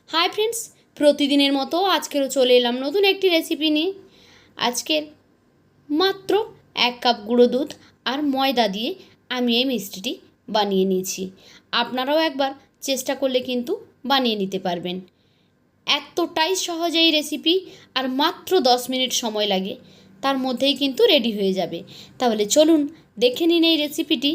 Hi friends, প্রতিদিনের মতো আজকেরও চলে এলাম নতুন একটি রেসিপি নিয়ে। আজকের মাত্র 1 কাপ গুঁড়ো দুধ আর ময়দা দিয়ে আমি এই মিষ্টিটি বানিয়ে নিয়েছি। আপনারাও একবার চেষ্টা করলে কিন্তু বানিয়ে নিতে পারবেন। এতটাই সহজ এই রেসিপি, আর মাত্র 10 মিনিট সময় লাগে, তার মধ্যেই কিন্তু রেডি হয়ে যাবে। তাহলে চলুন দেখে নিন এই রেসিপিটি।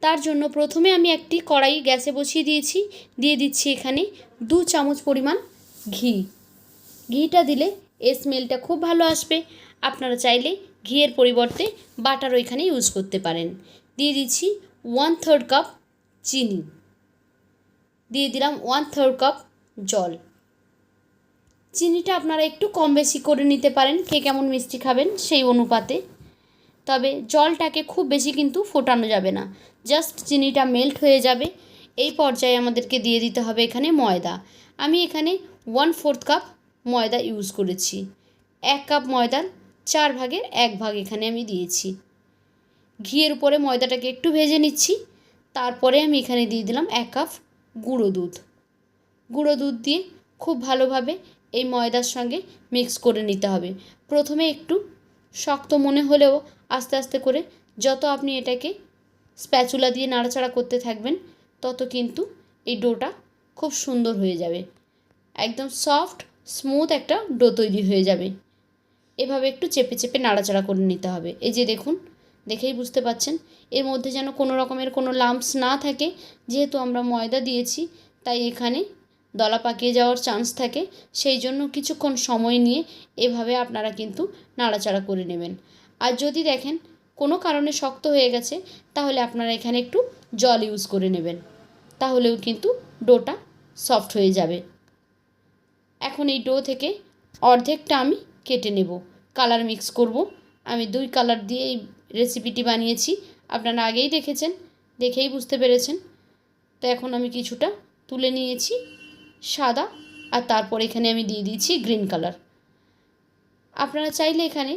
তার জন্য প্রথমে আমি একটি কড়াই গ্যাসে বসিয়ে দিয়েছি। দিয়ে দিচ্ছি এখানে 2 চামচ পরিমাণ ঘি। ঘিটা দিলে এর স্মেলটা খুব ভালো আসবে। আপনারা চাইলে ঘিয়ের পরিবর্তে বাটারও এখানে ইউজ করতে পারেন। দিয়ে দিচ্ছি 1/3 কাপ চিনি। দিয়ে দিলাম 1/3 কাপ জল। চিনিটা আপনারা একটু কম বেশি করে নিতে পারেন, কে কেমন মিষ্টি খাবেন সেই অনুপাতে। তবে জলটাকে খুব বেশি কিন্তু ফোটানো যাবে না, জাস্ট চিনিটা মেল্ট হয়ে যাবে। এই পর্যায়ে আমাদেরকে দিয়ে দিতে হবে এখানে ময়দা। আমি এখানে 1/4 কাপ ময়দা ইউজ করেছি। 1 কাপ ময়দার 4 ভাগের 1 ভাগ এখানে আমি দিয়েছি। ঘিয়ের উপরে ময়দাটাকে একটু ভেজে নিচ্ছি। তারপরে আমি এখানে দিয়ে দিলাম 1 কাপ গুঁড়ো দুধ। গুঁড়ো দুধ দিয়ে খুব ভালোভাবে এই ময়দার সঙ্গে মিক্স করে নিতে হবে। প্রথমে একটু শক্ত মনে হলেও আস্তে আস্তে করে যত আপনি এটাকে স্প্যাচুলা দিয়ে নাড়াচাড়া করতে থাকবেন, তত কিন্তু এই ডোটা খুব সুন্দর হয়ে যাবে। একদম সফট স্মুথ একটা ডো তৈরি হয়ে যাবে। এভাবে একটু চেপে চেপে নাড়াচাড়া করে নিতে হবে। এই যে দেখুন, দেখেই বুঝতে পাচ্ছেন এর মধ্যে যেন কোনো রকমের কোনো লাম্পস না থাকে। যেহেতু আমরা ময়দা দিয়েছি, তাই এখানে দলা পাকিয়ে যাওয়ার চান্স থাকে। সেই জন্য কিছুক্ষণ সময় নিয়ে এভাবে আপনারা কিন্তু নাড়াচাড়া করে নেবেন। আর যদি দেখেন কোনো কারণে শক্ত হয়ে গেছে, তাহলে আপনারা এখানে একটু জল ইউজ করে নেবেন, তাহলেও কিন্তু ডোটা সফট হয়ে যাবে। এখন এই ডো থেকে অর্ধেকটা আমি কেটে নেব, কালার মিক্স করব। আমি 2 কালার দিয়ে এই রেসিপিটি বানিয়েছি, আপনারা আগেই দেখেছেন, দেখেই বুঝতে পেরেছেন। তো এখন আমি কিছুটা তুলে নিয়েছি সাদা, আর তারপর এখানে আমি দিয়ে দিয়েছি গ্রিন কালার। আপনারা চাইলে এখানে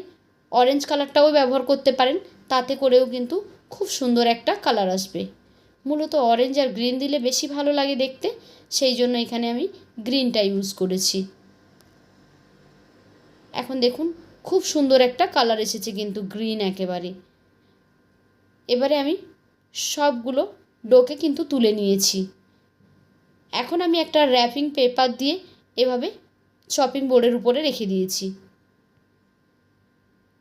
অরেঞ্জ কালারটাও ব্যবহার করতে পারেন, তাতে করেও কিন্তু খুব সুন্দর একটা কালার আসবে। মূলত অরেঞ্জ আর গ্রিন দিলে বেশি ভালো লাগে দেখতে, সেই জন্য এখানে আমি গ্রিনটা ইউজ করেছি। এখন দেখুন খুব সুন্দর একটা কালার এসেছে কিন্তু গ্রিন একেবারে। এবারে আমি সবগুলো ডোকে কিন্তু তুলে নিয়েছি। এখন আমি একটা র্যাপিং পেপার দিয়ে এভাবে চপিং বোর্ডের উপরে রেখে দিয়েছি।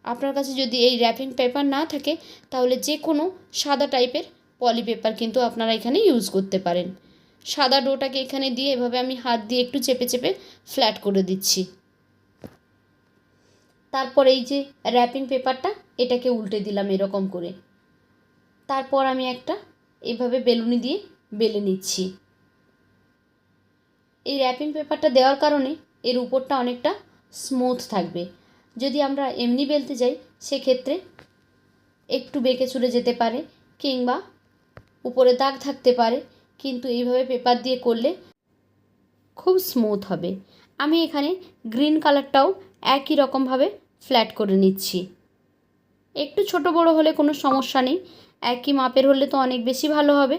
আপনার কাছে যদি এই র্যাপিং পেপার না থাকে, তাহলে যে কোনো সাদা টাইপের পলি পেপার কিন্তু আপনারা এখানে ইউজ করতে পারেন। সাদা ডোটাকে এখানে দিয়ে এভাবে আমি হাত দিয়ে একটু চেপে চেপে ফ্ল্যাট করে দিচ্ছি। তারপর এই যে র্যাপিং পেপারটা, এটাকে উল্টে দিলাম এরকম করে। তারপর আমি একটা এভাবে বেলুনি দিয়ে বেলে নিচ্ছি। এই র্যাপিং পেপারটা দেওয়ার কারণে এর উপরটা অনেকটা স্মুথ থাকবে। যদি আমরা এমনি বেলতে যাই, সেক্ষেত্রে একটু বেঁকে চুরে যেতে পারে, কিংবা উপরে দাগ থাকতে পারে। কিন্তু এইভাবে পেপার দিয়ে করলে খুব স্মুথ হবে। আমি এখানে গ্রিন কালারটাও একই রকমভাবে ফ্ল্যাট করে নিচ্ছি। একটু ছোট বড় হলে কোনো সমস্যা নেই, একই মাপের হলে তো অনেক বেশি ভালো হবে।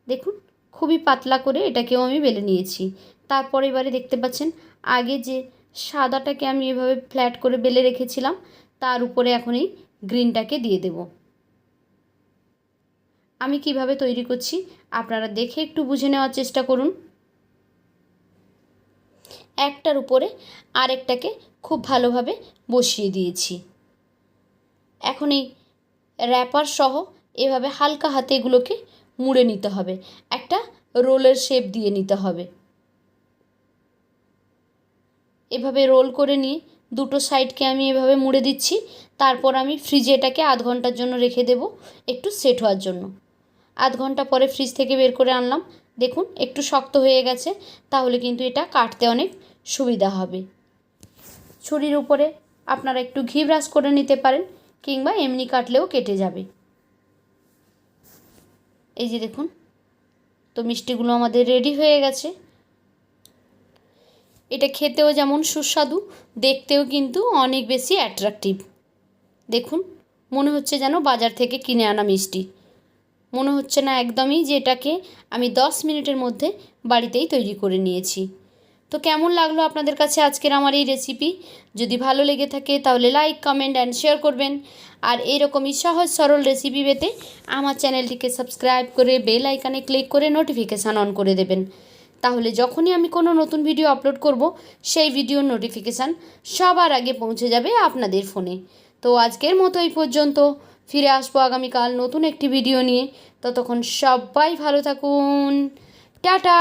দেখুন খুবই পাতলা করে এটাকেও আমি বেলে নিয়েছি। তারপর এবারে দেখতে পাচ্ছেন আগে যে সাদাটাকে আমি এভাবে ফ্ল্যাট করে বেলে রেখেছিলাম, তার উপরে এখন এই গ্রিনটাকে দিয়ে দেব। আমি কিভাবে তৈরি করছি আপনারা দেখে একটু বুঝে নেওয়ার চেষ্টা করুন। একটার উপরে আরেকটাকে খুব ভালোভাবে বসিয়ে দিয়েছি। এখন এই র্যাপার সহ এভাবে হালকা হাতে এগুলোকে মুড়ে নিতে হবে, একটা রোলের শেপ দিয়ে নিতে হবে। এভাবে রোল করে নিয়ে দুটো সাইডকে আমি এভাবে মুড়ে দিচ্ছি। তারপর আমি ফ্রিজে এটাকে আধ ঘন্টার জন্য রেখে দেব, একটু সেট হওয়ার জন্য। আধ ঘন্টা পরে ফ্রিজ থেকে বের করে আনলাম। দেখুন একটু শক্ত হয়ে গেছে, তাহলে কিন্তু এটা কাটতে অনেক সুবিধা হবে। ছুরির উপরে আপনারা একটু ঘি ব্রাশ করে নিতে পারেন, কিংবা এমনি কাটলেও কেটে যাবে। এই যে দেখুন, তো মিষ্টিগুলো আমাদের রেডি হয়ে গেছে। এটা খেতেও যেমন সুস্বাদু, দেখতেও কিন্তু অনেক বেশি অ্যাট্রাকটিভ। দেখুন মনে হচ্ছে যেন বাজার থেকে কিনে আনা মিষ্টি। মনে হচ্ছে না একদমই যে এটাকে আমি 10 মিনিটের মধ্যে বাড়িতেই তৈরি করে নিয়েছি। তো কেমন লাগলো আপনাদের কাছে আজকের আমার এই রেসিপি? যদি ভালো লেগে থাকে তাহলে লাইক, কমেন্ট অ্যান্ড শেয়ার করবেন। আর এরকমই সহজ সরল রেসিপি পেতে আমার চ্যানেলটিকে সাবস্ক্রাইব করে বেল আইকনে ক্লিক করে নোটিফিকেশান অন করে দেবেন। তাহলে যখনই আমি কোনো নতুন ভিডিও আপলোড করব সেই ভিডিওর নোটিফিকেশান সবার আগে পৌঁছে যাবে আপনাদের ফোনে। তো আজকের মতো এই পর্যন্ত, ফিরে আসবো আগামীকাল নতুন একটি ভিডিও নিয়ে। ততক্ষণ সবাই ভালো থাকুন। টাটা।